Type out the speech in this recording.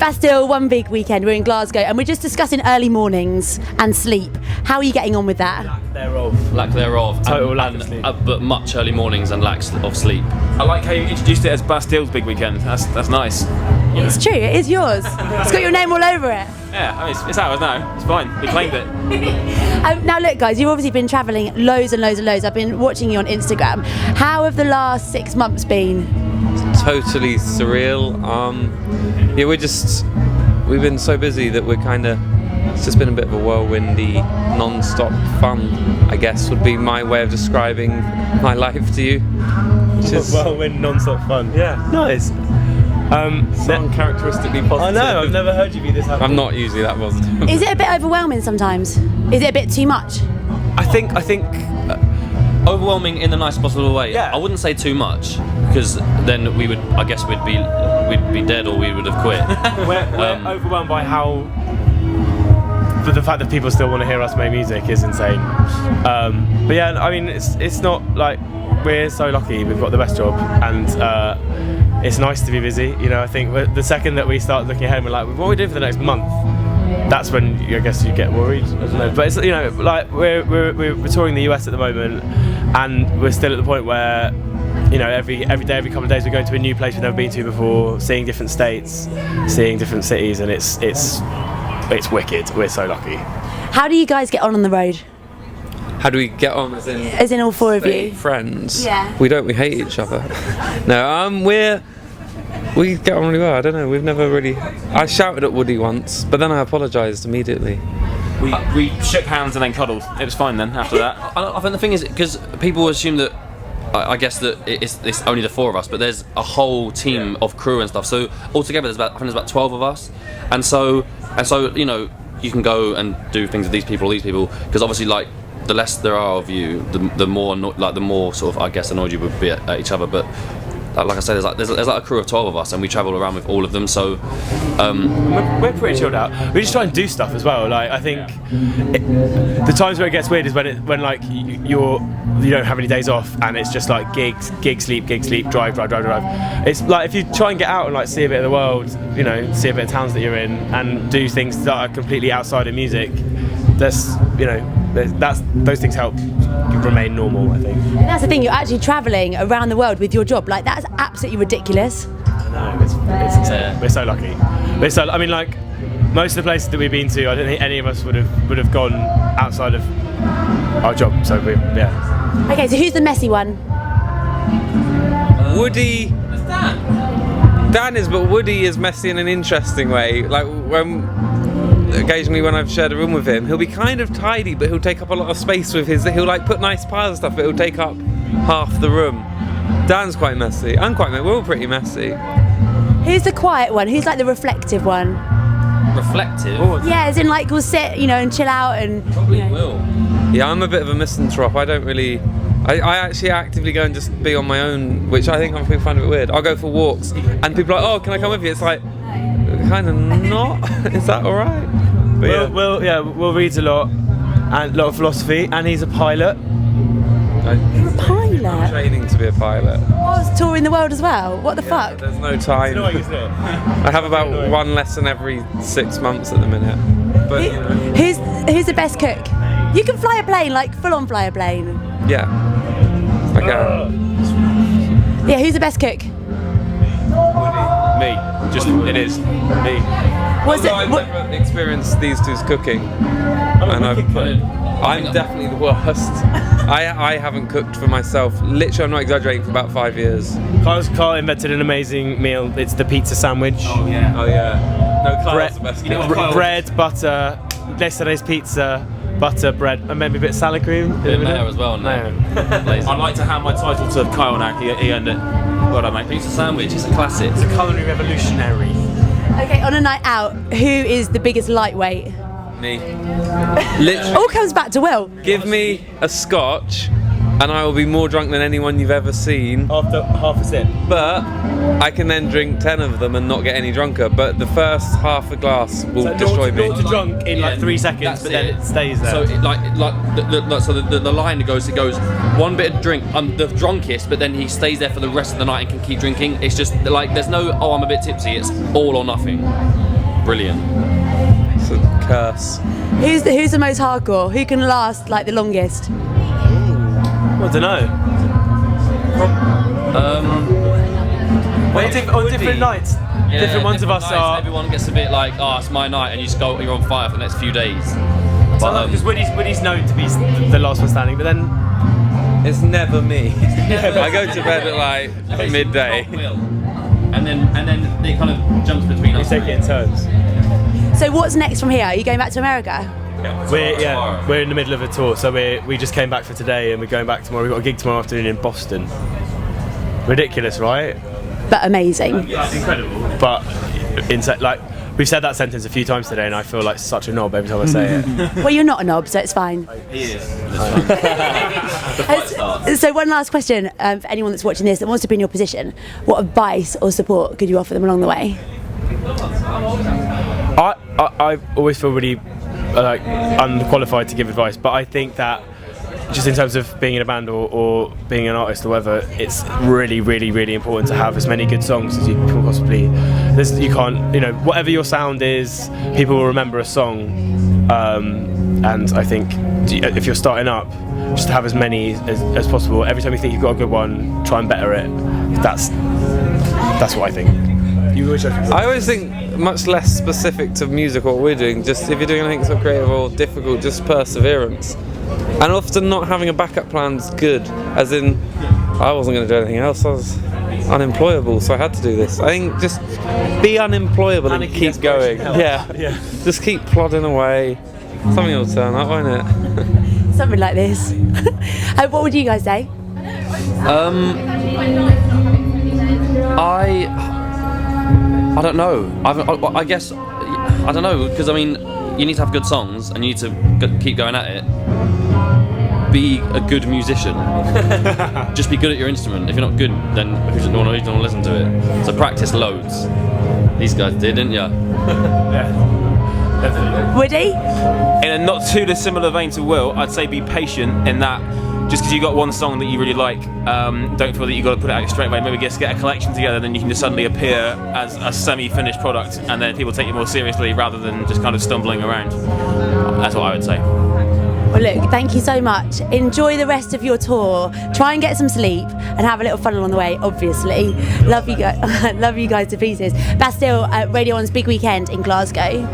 Bastille, one big weekend. We're in Glasgow and we're just discussing early mornings and sleep. How are you getting on with that? Lack thereof. Total lack of sleep. But much early mornings and lack of sleep. I like how you introduced it as Bastille's big weekend. That's nice. It's true, it is yours. It's got your name all over it. Yeah, I mean, it's ours now. It's fine. We claimed it. Now look guys, you've obviously been travelling loads and loads and loads. I've been watching you on Instagram. How have the last 6 months been? Totally surreal. Yeah, we've been so busy that it's just been a bit of a whirlwindy, non-stop fun, I guess would be my way of describing my life to you. Which is whirlwind, non-stop fun. Yeah. Nice. Uncharacteristically positive. I know, I've never heard you be this happy. I'm not usually that positive. Is it a bit overwhelming sometimes? Is it a bit too much? I think overwhelming in the nicest possible way. Yeah. I wouldn't say too much, because then we'd be dead or we would have quit. We're overwhelmed by but the fact that people still want to hear us make music is insane. But yeah, I mean, it's not like we're so lucky. We've got the best job, and it's nice to be busy. You know, I think the second that we start looking ahead, and we're like, what are we doing for the next month? That's when I guess you get worried. I don't know, but it's, you know, like we're touring the US at the moment, and we're still at the point where, you know, every day, every couple of days, we're going to a new place we've never been to before, seeing different states, seeing different cities, and it's wicked. We're so lucky. How do you guys get on the road? How do we get on As in all four of you? Friends? Yeah. We hate each other. No, we get on really well. I don't know, we've never really... I shouted at Woody once, but then I apologised immediately. We shook hands and then cuddled. It was fine then after that. I think the thing is, because people assume that, I guess that it's only the four of us, but there's a whole team of crew and stuff. So altogether, I think there's about 12 of us, and so you know, you can go and do things with these people, because obviously, like, the less there are of you, the more sort of, I guess, annoyed you would be at each other. But like I said, there's like a crew of 12 of us, and we travel around with all of them. So we're pretty chilled out. We just try and do stuff as well. Like, I think the times where it gets weird is when like you don't have any days off, and it's just like gig, sleep, drive. It's like if you try and get out and like see a bit of the world, you know, see a bit of towns that you're in, and do things that are completely outside of music. Those things help you remain normal, I think. And that's the thing, you're actually travelling around the world with your job. Like, that's absolutely ridiculous. I know, it's insane. We're so lucky. I mean, like, most of the places that we've been to, I don't think any of us would have gone outside of our job. So yeah. Okay, so who's the messy one? Woody... Dan is, but Woody is messy in an interesting way. Like, occasionally when I've shared a room with him, he'll be kind of tidy, but he'll take up a lot of space with he'll like put nice piles of stuff, but he'll take up half the room. Dan's quite messy. I'm quite messy. We're all pretty messy. Who's the quiet one? Who's like the reflective one? Reflective? Yeah, as in like we'll sit, you know, and chill out and... Probably will. Yeah, I'm a bit of a misanthrope. I don't really... I actually actively go and just be on my own, which I think people find a bit weird. I'll go for walks, and people are like, oh, can I come with you? It's like, kind of not. Is that all right? But Will reads a lot, and a lot of philosophy, and he's a pilot. You're a pilot? I'm training to be a pilot. I was touring the world as well. What the fuck? There's no time. It's annoying, isn't it? I have about one lesson every 6 months at the minute. But you know. Who's the best cook? You can fly a plane, like full on fly a plane. Yeah, I can. Yeah, who's the best cook? Me. It is me. I've never experienced these two's cooking, and I'm definitely the worst. I haven't cooked for myself. Literally, I'm not exaggerating, for about 5 years. Carl invented an amazing meal. It's the pizza sandwich. Oh yeah. No, Carl's the best. Bread, butter, yesterday's pizza, butter, bread, and maybe a bit of salad cream. A bit of mayo as well. No. I'd like to hand my title to Kyle now. He earned it. Well done, mate. Pizza sandwich. It's a classic. It's a culinary revolutionary. Okay, on a night out, who is the biggest lightweight? Me. Literally. All comes back to Will. Give me a scotch, and I will be more drunk than anyone you've ever seen. After half a sip. But I can then drink 10 of them and not get any drunker. But the first half a glass will destroy me. Not to drunk in like 3 seconds, but then it stays there. So the line goes, one bit of drink, I'm the drunkest, but then he stays there for the rest of the night and can keep drinking. It's just like there's no, oh, I'm a bit tipsy. It's all or nothing. brilliant. It's a curse. Who's the most hardcore? Who can last like the longest? I don't know. On different nights. Different ones of us nights, are. Everyone gets a bit like, oh, it's my night, and you just go, you're on fire for the next few days. But Because Woody's known to be the last one standing, but then It's never me. I go to bed at like midday. And then it kind of jumps between we us. take it in turns. So what's next from here? Are you going back to America? We're in the middle of a tour, so we just came back for today and we're going back tomorrow. We've got a gig tomorrow afternoon in Boston. Ridiculous, right? But amazing. It's incredible. But like we've said that sentence a few times today, and I feel like such a knob every time I say it. Well, you're not a knob, so it's fine. He is. So one last question for anyone that's watching this that wants to be in your position. What advice or support could you offer them along the way? I always feel really like unqualified to give advice, but I think that just in terms of being in a band or being an artist or whatever, it's really, really, really important to have as many good songs as you can possibly. You can't, whatever your sound is, people will remember a song. And I think if you're starting up, just to have as many as possible. Every time you think you've got a good one, try and better it. That's what I think. I always think much less specific to music what we're doing. Just if you're doing anything so creative or difficult, just perseverance. And often not having a backup plan's good. As in, I wasn't going to do anything else. I was unemployable, so I had to do this. I think just be unemployable and keep going. Yeah. Just keep plodding away. Something will turn up, won't it? Something like this. What would you guys say? I don't know. I guess I don't know, because I mean, you need to have good songs and you need to keep going at it. Be a good musician. Just be good at your instrument. If you're not good, then who's don't want to listen to it? So practice loads. These guys did, didn't ya? Yeah, definitely. Woody? In a not too dissimilar vein to Will, I'd say be patient in that just because you got one song that you really like, don't feel that you've got to put it out straight away. Maybe just get a collection together, then you can just suddenly appear as a semi-finished product, and then people take you more seriously rather than just kind of stumbling around. That's what I would say. Well, look, thank you so much. Enjoy the rest of your tour. Try and get some sleep and have a little fun along the way, obviously. Love you guys. Love you guys to pieces. Bastille, Radio 1's big weekend in Glasgow.